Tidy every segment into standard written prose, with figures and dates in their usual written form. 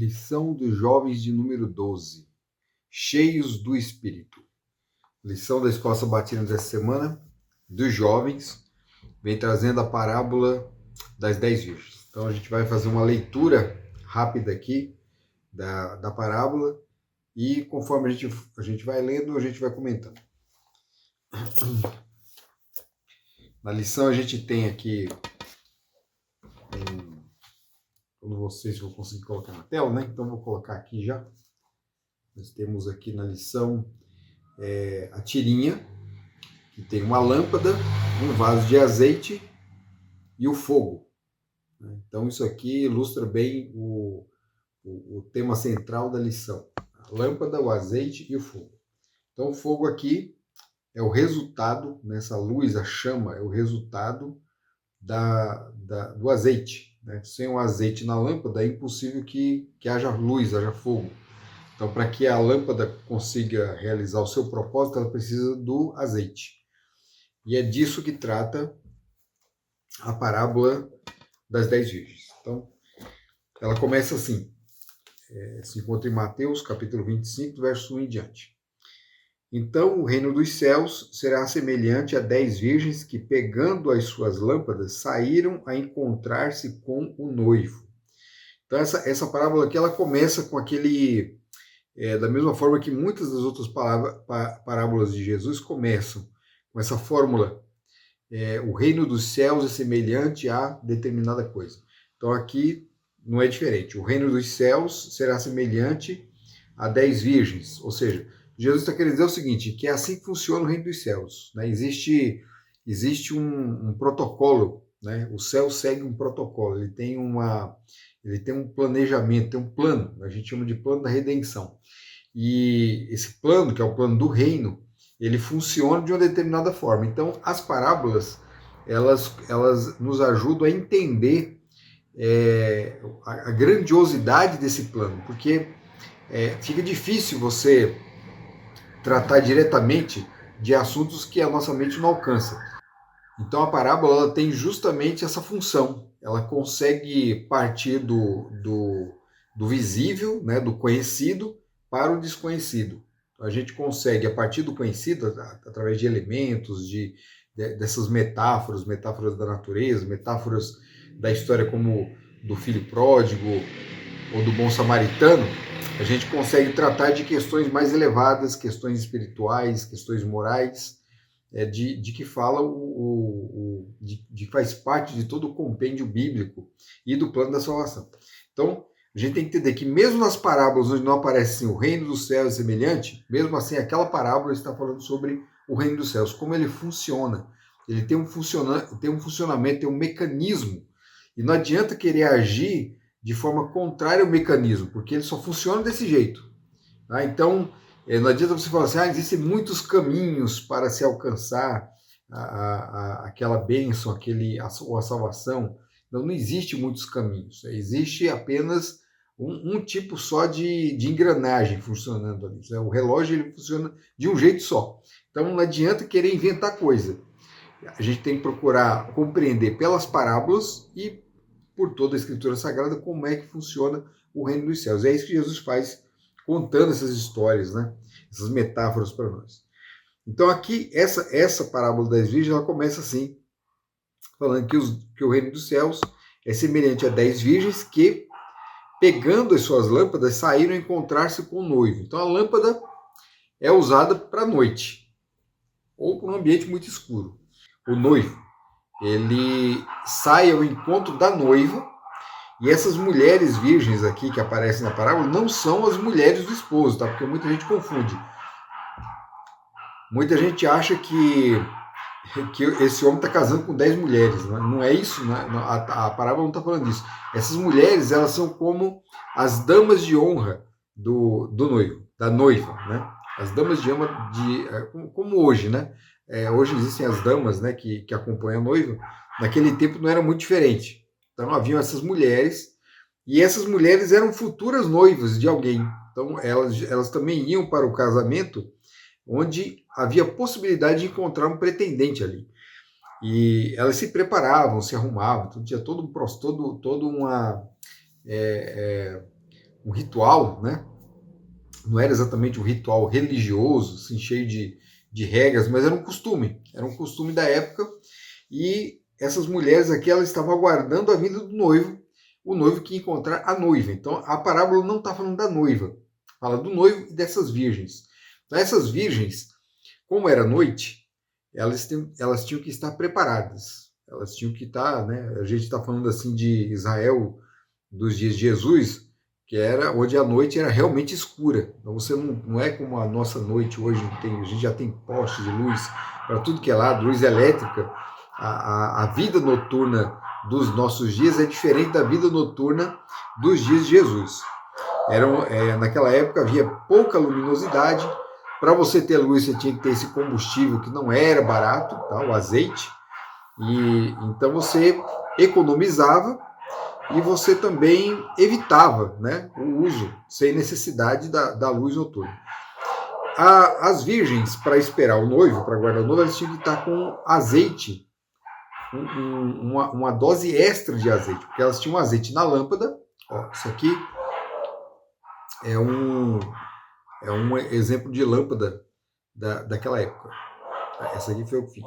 Lição dos jovens de número 12. Cheios do Espírito. Lição da Escola Sabatina dessa semana, dos jovens, vem trazendo a parábola das 10 virgens. Então a gente vai fazer uma leitura rápida aqui da parábola e conforme a gente vai lendo, a gente vai comentando. Na lição a gente tem aqui, eu não sei se vou conseguir colocar na tela, né? Então vou colocar aqui já. Nós temos aqui na lição a tirinha, que tem uma lâmpada, um vaso de azeite e o fogo. Então isso aqui ilustra bem o tema central da lição. A lâmpada, o azeite e o fogo. Então o fogo aqui é o resultado, nessa luz, a chama, é o resultado do azeite. Né? Sem o azeite na lâmpada é impossível que haja luz, haja fogo. Então, para que a lâmpada consiga realizar o seu propósito, ela precisa do azeite. E é disso que trata a parábola das 10 virgens. Então, ela começa assim, se encontra em Mateus, capítulo 25, verso 1 em diante. Então, o reino dos céus será semelhante a 10 virgens que, pegando as suas lâmpadas, saíram a encontrar-se com o noivo. Então, essa parábola aqui, ela começa com aquele... da mesma forma que muitas das outras parábolas de Jesus começam com essa fórmula, o reino dos céus é semelhante a determinada coisa. Então aqui não é diferente. O reino dos céus será semelhante a 10 virgens. Ou seja, Jesus está querendo dizer o seguinte, que é assim que funciona o reino dos céus. Né? Existe um protocolo, né? O céu segue um protocolo, ele tem um planejamento, tem um plano, a gente chama de plano da redenção. E esse plano, que é o plano do reino, ele funciona de uma determinada forma. Então, as parábolas, elas nos ajudam a entender a grandiosidade desse plano, porque fica difícil você tratar diretamente de assuntos que a nossa mente não alcança. Então, a parábola ela tem justamente essa função. Ela consegue partir do visível, né, do conhecido, para o desconhecido. A gente consegue, a partir do conhecido, através de elementos, dessas metáforas da natureza, metáforas da história como do filho pródigo ou do bom samaritano, a gente consegue tratar de questões mais elevadas, questões espirituais, questões morais, de que fala de que faz parte de todo o compêndio bíblico e do plano da salvação. Então, a gente tem que entender que mesmo nas parábolas onde não aparece assim, o reino dos céus é semelhante, mesmo assim aquela parábola está falando sobre o reino dos céus, como ele funciona. Ele tem um funcionamento, tem um mecanismo, e não adianta querer agir de forma contrária ao mecanismo, porque ele só funciona desse jeito. Tá? Então, não adianta você falar assim, existem muitos caminhos para se alcançar aquela bênção, a salvação. Não existe muitos caminhos, existe apenas um tipo só de engrenagem funcionando ali. O relógio ele funciona de um jeito só. Então não adianta querer inventar coisa. A gente tem que procurar compreender pelas parábolas e por toda a Escritura Sagrada como é que funciona o reino dos céus. É isso que Jesus faz contando essas histórias, né? Essas metáforas para nós. Então aqui, essa parábola das virgens, ela começa assim, falando que o reino dos céus é semelhante a 10 virgens que, pegando as suas lâmpadas, saíram a encontrar-se com o noivo. Então a lâmpada é usada para a noite, ou para um ambiente muito escuro. O noivo, ele sai ao encontro da noiva, e essas mulheres virgens aqui que aparecem na parábola não são as mulheres do esposo, tá? Porque muita gente confunde. Muita gente acha que esse homem está casando com 10 mulheres. Né? Não é isso, né? A parábola não está falando disso. Essas mulheres, elas são como as damas de honra do noivo, da noiva, né? As damas de honra, como hoje, né? Hoje existem as damas, né, que acompanham a noiva. Naquele tempo não era muito diferente. Então haviam essas mulheres, e essas mulheres eram futuras noivas de alguém. Então elas também iam para o casamento onde havia possibilidade de encontrar um pretendente ali. E elas se preparavam, se arrumavam, então tinha todo um ritual, né? Não era exatamente um ritual religioso, assim, cheio de regras, mas era um costume da época, e essas mulheres aqui, elas estavam aguardando a vinda do noivo, o noivo que ia encontrar a noiva. Então, a parábola não está falando da noiva, fala do noivo e dessas virgens. Então, essas virgens, como era noite, elas tinham que estar preparadas, elas tinham que estar, né? A gente está falando assim de Israel dos dias de Jesus, que era onde a noite era realmente escura. Então você não é como a nossa noite hoje, a gente já tem postes de luz para tudo que é lado, luz elétrica. A vida noturna dos nossos dias é diferente da vida noturna dos dias de Jesus. Naquela época havia pouca luminosidade. Para você ter luz, você tinha que ter esse combustível que não era barato, tá? O azeite. E então você economizava e você também evitava, né, o uso sem necessidade da luz noturna. As virgens, para esperar o noivo, para guardar o noivo, elas tinham que estar com azeite, uma dose extra de azeite, porque elas tinham azeite na lâmpada. Ó, isso aqui é um exemplo de lâmpada daquela época. Essa aqui foi eu que fiz.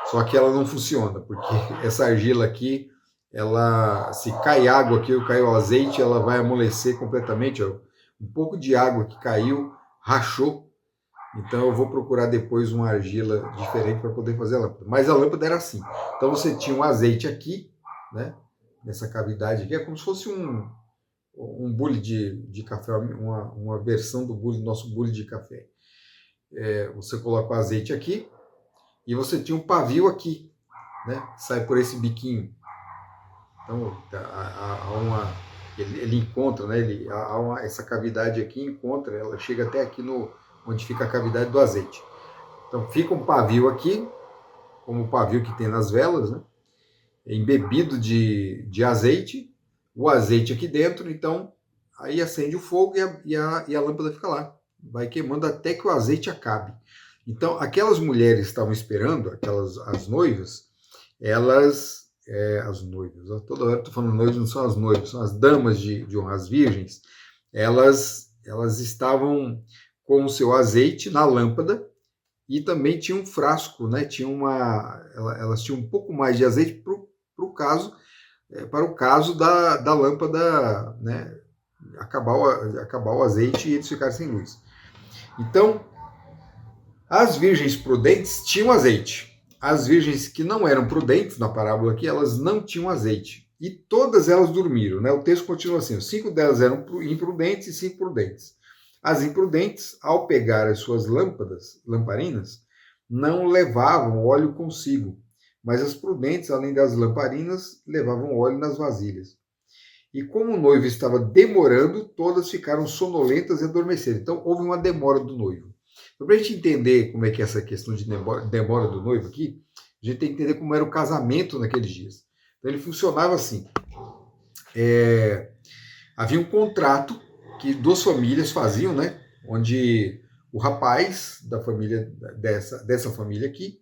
Só que ela não funciona, porque essa argila aqui, ela, se cai água aqui ou caiu azeite, ela vai amolecer completamente. Ó. Um pouco de água que caiu, rachou. Então eu vou procurar depois uma argila diferente para poder fazer a lâmpada. Mas a lâmpada era assim. Então você tinha um azeite aqui, né? Nessa cavidade aqui, é como se fosse um bule de café, uma versão do nosso bule de café. Você coloca o azeite aqui e você tinha um pavio aqui, né? Sai por esse biquinho. Então, ele encontra, né? Essa cavidade aqui encontra, ela chega até aqui onde fica a cavidade do azeite. Então, fica um pavio aqui, como o pavio que tem nas velas, né? Embebido de azeite, o azeite aqui dentro, então, aí acende o fogo e a lâmpada fica lá. Vai queimando até que o azeite acabe. Então, aquelas mulheres que estavam esperando, as noivas, as noivas, toda hora estou falando noivas, não são as noivas, são as damas de honra, as virgens, elas estavam com o seu azeite na lâmpada e também tinha um frasco, né? Elas tinham um pouco mais de azeite para o caso da lâmpada, né? Acabar o azeite e eles ficarem sem luz. Então, as virgens prudentes tinham azeite. As virgens que não eram prudentes, na parábola aqui, elas não tinham azeite. E todas elas dormiram, né? O texto continua assim: 5 delas eram imprudentes e 5 prudentes. As imprudentes, ao pegar as suas lamparinas, não levavam óleo consigo, mas as prudentes, além das lamparinas, levavam óleo nas vasilhas. E como o noivo estava demorando, todas ficaram sonolentas e adormeceram. Então, houve uma demora do noivo. Então, para a gente entender como é que é essa questão de demora do noivo aqui, a gente tem que entender como era o casamento naqueles dias. Então, ele funcionava assim. Havia um contrato que duas famílias faziam, né? Onde o rapaz da família, dessa família aqui,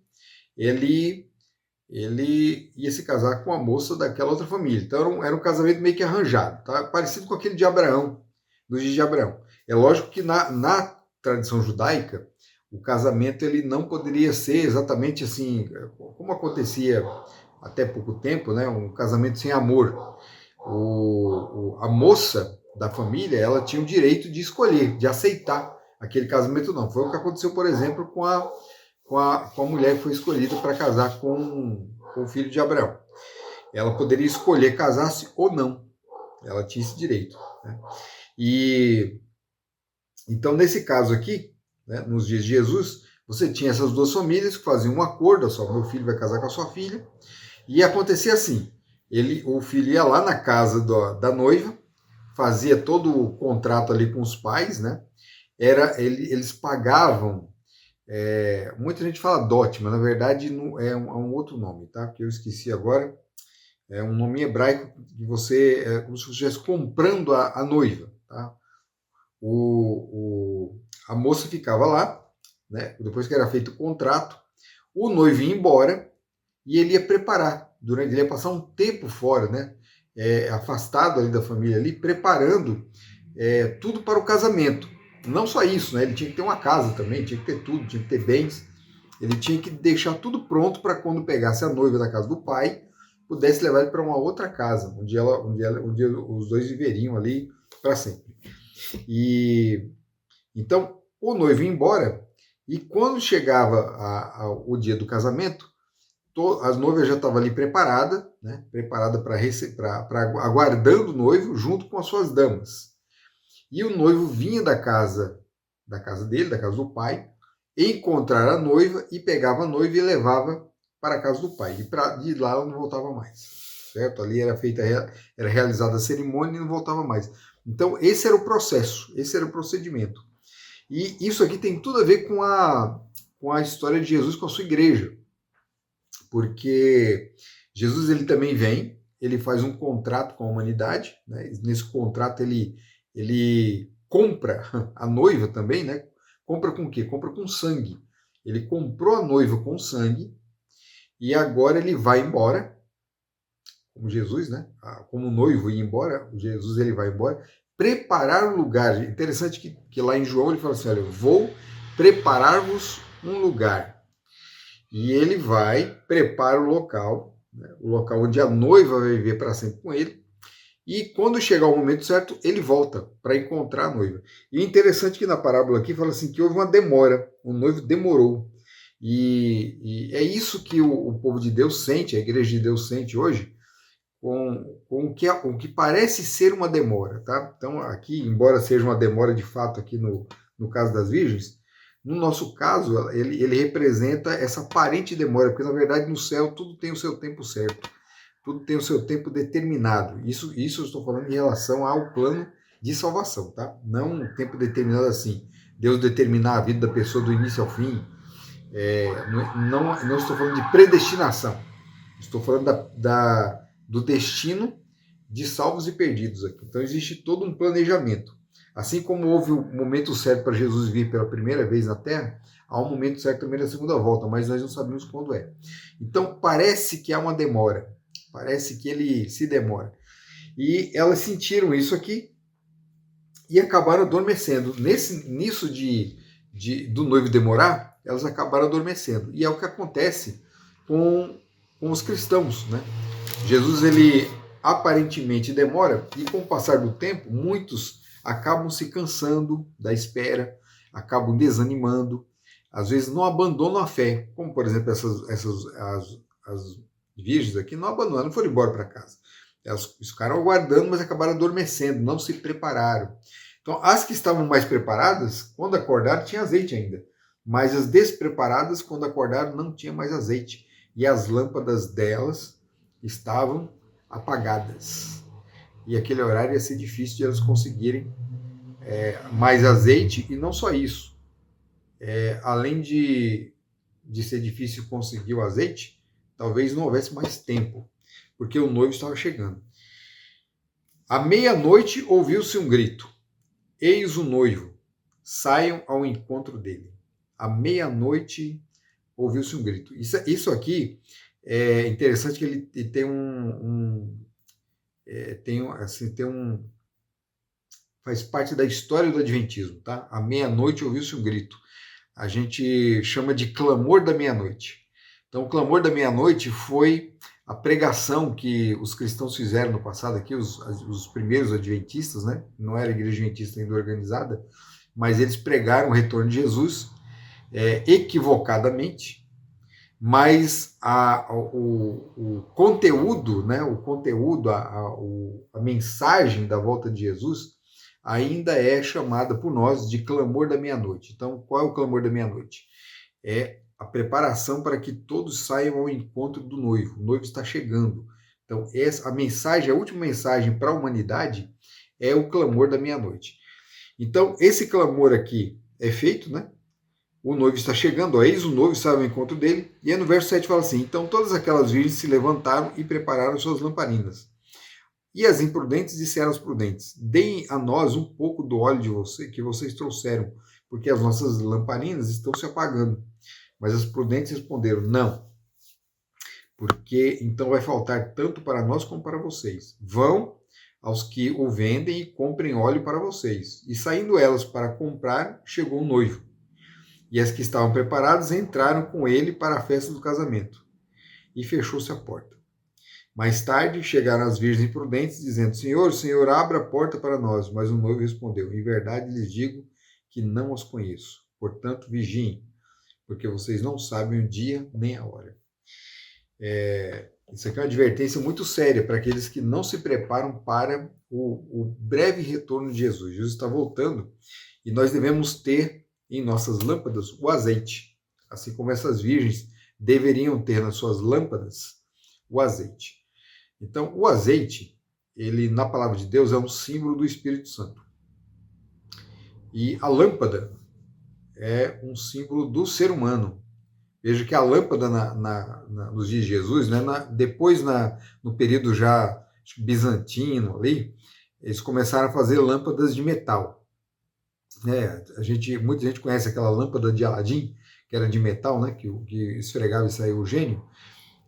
ele ia se casar com a moça daquela outra família. Então era um casamento meio que arranjado, tá? Parecido com aquele de Abraão, dos dias de Abraão. É lógico que na tradição judaica, o casamento ele não poderia ser exatamente assim, como acontecia até pouco tempo, né? Um casamento sem amor. A moça da família, ela tinha o direito de escolher, de aceitar aquele casamento, não. Foi o que aconteceu, por exemplo, com a mulher que foi escolhida para casar com o filho de Abraão. Ela poderia escolher casar-se ou não. Ela tinha esse direito. Né? E então, nesse caso aqui, né, nos dias de Jesus, você tinha essas duas famílias que faziam um acordo: só, meu filho vai casar com a sua filha. E acontecia assim: o filho ia lá na casa da noiva, fazia todo o contrato ali com os pais, né? Eles pagavam. Muita gente fala dote, mas na verdade é um outro nome, tá? Que eu esqueci agora. É um nome hebraico que você como se você estivesse comprando a noiva, tá? A moça ficava lá, né? Depois que era feito o contrato, o noivo ia embora e ele ia preparar. Ele ia passar um tempo fora, né? Afastado ali da família ali, preparando tudo para o casamento. Não só isso, né? Ele tinha que ter uma casa também, tinha que ter tudo, tinha que ter bens. Ele tinha que deixar tudo pronto para quando pegasse a noiva da casa do pai, pudesse levar ele para uma outra casa, onde os dois viveriam ali para sempre. E então o noivo ia embora, e quando chegava o dia do casamento, as noivas já estavam ali preparada, né? Preparada para aguardando o noivo junto com as suas damas. E o noivo vinha da casa dele, da casa do pai, encontrar a noiva e pegava a noiva e levava para a casa do pai. E de lá ela não voltava mais. Certo? Ali era realizada a cerimônia e não voltava mais. Então, esse era o processo, esse era o procedimento. E isso aqui tem tudo a ver com a história de Jesus com a sua igreja. Porque Jesus ele também vem, ele faz um contrato com a humanidade, né? Nesse contrato ele compra a noiva também, né? Compra com o quê? Compra com sangue. Ele comprou a noiva com sangue e agora ele vai embora, como Jesus, né? Como o noivo ia embora, Jesus ele vai embora, preparar um lugar. Interessante que lá em João ele fala assim, olha, vou preparar-vos um lugar. E ele vai, prepara o local, né? O local onde a noiva vai viver para sempre com ele. E quando chegar o momento certo, ele volta para encontrar a noiva. E é interessante que na parábola aqui fala assim que houve uma demora, o noivo demorou. E é isso que o povo de Deus sente, a igreja de Deus sente hoje, com o que parece ser uma demora. Tá? Então aqui, embora seja uma demora de fato aqui no caso das virgens, no nosso caso ele representa essa aparente demora, porque na verdade no céu tudo tem o seu tempo certo. Tudo tem o seu tempo determinado. Isso eu estou falando em relação ao plano de salvação, tá? Não um tempo determinado assim. Deus determinar a vida da pessoa do início ao fim. Não estou falando de predestinação. Estou falando do destino de salvos e perdidos aqui. Então existe todo um planejamento. Assim como houve o momento certo para Jesus vir pela primeira vez na Terra, há um momento certo também na segunda volta, mas nós não sabemos quando é. Então parece que há uma demora. Parece que ele se demora. E elas sentiram isso aqui e acabaram adormecendo. Nisso do noivo demorar, elas acabaram adormecendo. E é o que acontece com os cristãos, né? Jesus, ele aparentemente demora e com o passar do tempo, muitos acabam se cansando da espera, acabam desanimando, às vezes não abandonam a fé, como por exemplo as virgens aqui não abandonaram, não foram embora para casa. Elas ficaram aguardando, mas acabaram adormecendo, não se prepararam. Então, as que estavam mais preparadas, quando acordaram, tinha azeite ainda. Mas as despreparadas, quando acordaram, não tinha mais azeite. E as lâmpadas delas estavam apagadas. E aquele horário ia ser difícil de elas conseguirem mais azeite. E não só isso. Além de ser difícil conseguir o azeite, talvez não houvesse mais tempo, porque o noivo estava chegando. À meia-noite ouviu-se um grito: eis o noivo, saiam ao encontro dele. À meia-noite ouviu-se um grito. Isso aqui é interessante que ele tem faz parte da história do Adventismo, tá? À meia-noite ouviu-se um grito. A gente chama de clamor da meia-noite. Então, o clamor da meia-noite foi a pregação que os cristãos fizeram no passado aqui, os primeiros adventistas, né? Não era a igreja adventista ainda organizada, mas eles pregaram o retorno de Jesus equivocadamente, mas o conteúdo, né? O conteúdo, a mensagem da volta de Jesus ainda é chamada por nós de clamor da meia-noite. Então, qual é o clamor da meia-noite? É a preparação para que todos saiam ao encontro do noivo. O noivo está chegando. Então, a mensagem, a última mensagem para a humanidade é o clamor da meia-noite. Então, esse clamor aqui é feito, né? O noivo está chegando, eis o noivo, sai ao encontro dele. E aí no verso 7 fala assim: então todas aquelas virgens se levantaram e prepararam suas lamparinas. E as imprudentes disseram aos prudentes: deem a nós um pouco do óleo que vocês trouxeram, porque as nossas lamparinas estão se apagando. Mas as prudentes responderam: não, porque então vai faltar tanto para nós como para vocês. Vão, aos que o vendem e comprem óleo para vocês. E saindo elas para comprar, chegou o noivo. E as que estavam preparadas entraram com ele para a festa do casamento. E fechou-se a porta. Mais tarde chegaram as virgens prudentes, dizendo: Senhor, Senhor, abra a porta para nós. Mas o noivo respondeu: Em verdade lhes digo que não os conheço. Portanto, vigiem, porque vocês não sabem o dia nem a hora. Isso aqui é uma advertência muito séria para aqueles que não se preparam para o breve retorno de Jesus. Jesus está voltando e nós devemos ter em nossas lâmpadas o azeite, assim como essas virgens deveriam ter nas suas lâmpadas o azeite. Então, o azeite, ele na palavra de Deus é um símbolo do Espírito Santo. E a lâmpada é um símbolo do ser humano. Veja que a lâmpada nos dias de Jesus, né, depois no período já bizantino ali, eles começaram a fazer lâmpadas de metal. Muita gente conhece aquela lâmpada de Aladim, que era de metal, né, que esfregava e saía o gênio.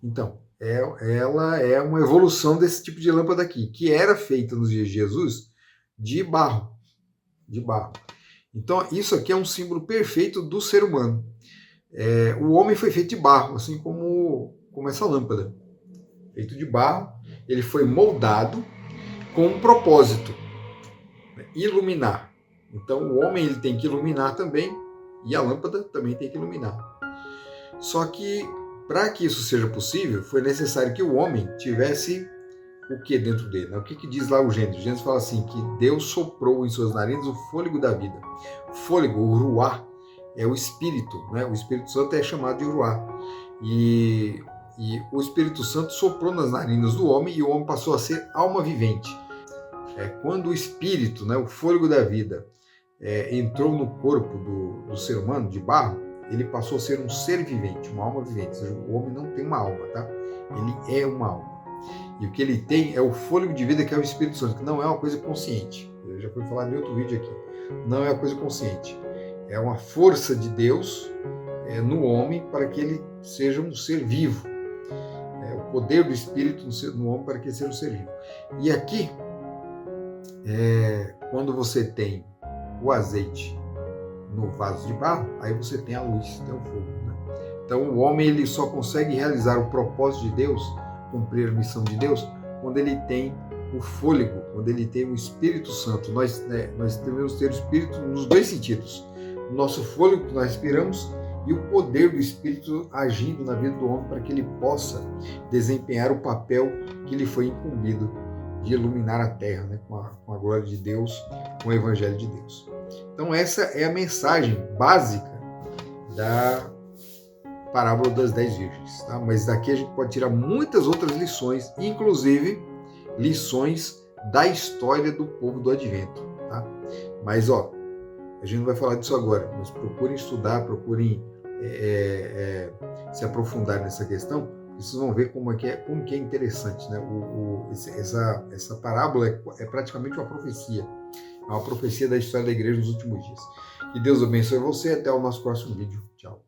Então, ela é uma evolução desse tipo de lâmpada aqui, que era feita nos dias de Jesus de barro. Então, isso aqui é um símbolo perfeito do ser humano. O homem foi feito de barro, assim como essa lâmpada. Feito de barro, ele foi moldado com um propósito: iluminar. Então, o homem ele tem que iluminar também, e a lâmpada também tem que iluminar. Só que, para que isso seja possível, foi necessário que o homem tivesse o que dentro dele? Né? O que diz lá o Gênesis? O Gênesis fala assim, que Deus soprou em suas narinas o fôlego da vida. Fôlego, o ruá, é o Espírito, né? O Espírito Santo é chamado de ruá. E o Espírito Santo soprou nas narinas do homem e o homem passou a ser alma vivente. Quando o Espírito, né, o fôlego da vida, entrou no corpo do ser humano, de barro, ele passou a ser um ser vivente, uma alma vivente. Ou seja, o homem não tem uma alma, tá? Ele é uma alma. E o que ele tem é o fôlego de vida, que é o Espírito Santo, que não é uma coisa consciente. Eu já fui falar em outro vídeo aqui. Não é uma coisa consciente. É uma força de Deus no homem para que ele seja um ser vivo. O poder do Espírito no homem para que ele seja um ser vivo. E aqui, quando você tem o azeite no vaso de barro, aí você tem a luz, tem o fogo. Né? Então o homem ele só consegue realizar o propósito de Deus, cumprir a missão de Deus, quando ele tem o fôlego, quando ele tem o Espírito Santo. Nós devemos ter o Espírito nos dois sentidos. O nosso fôlego que nós respiramos e o poder do Espírito agindo na vida do homem para que ele possa desempenhar o papel que lhe foi incumbido de iluminar a terra, né, com a glória de Deus, com o Evangelho de Deus. Então essa é a mensagem básica da parábola das 10 virgens. Tá? Mas daqui a gente pode tirar muitas outras lições, inclusive lições da história do povo do Advento. Tá? Mas a gente não vai falar disso agora, mas procurem estudar, procurem se aprofundar nessa questão, e vocês vão ver como que é interessante. Né? Essa parábola é praticamente uma profecia. É uma profecia da história da igreja nos últimos dias. Que Deus abençoe você. Até o nosso próximo vídeo. Tchau.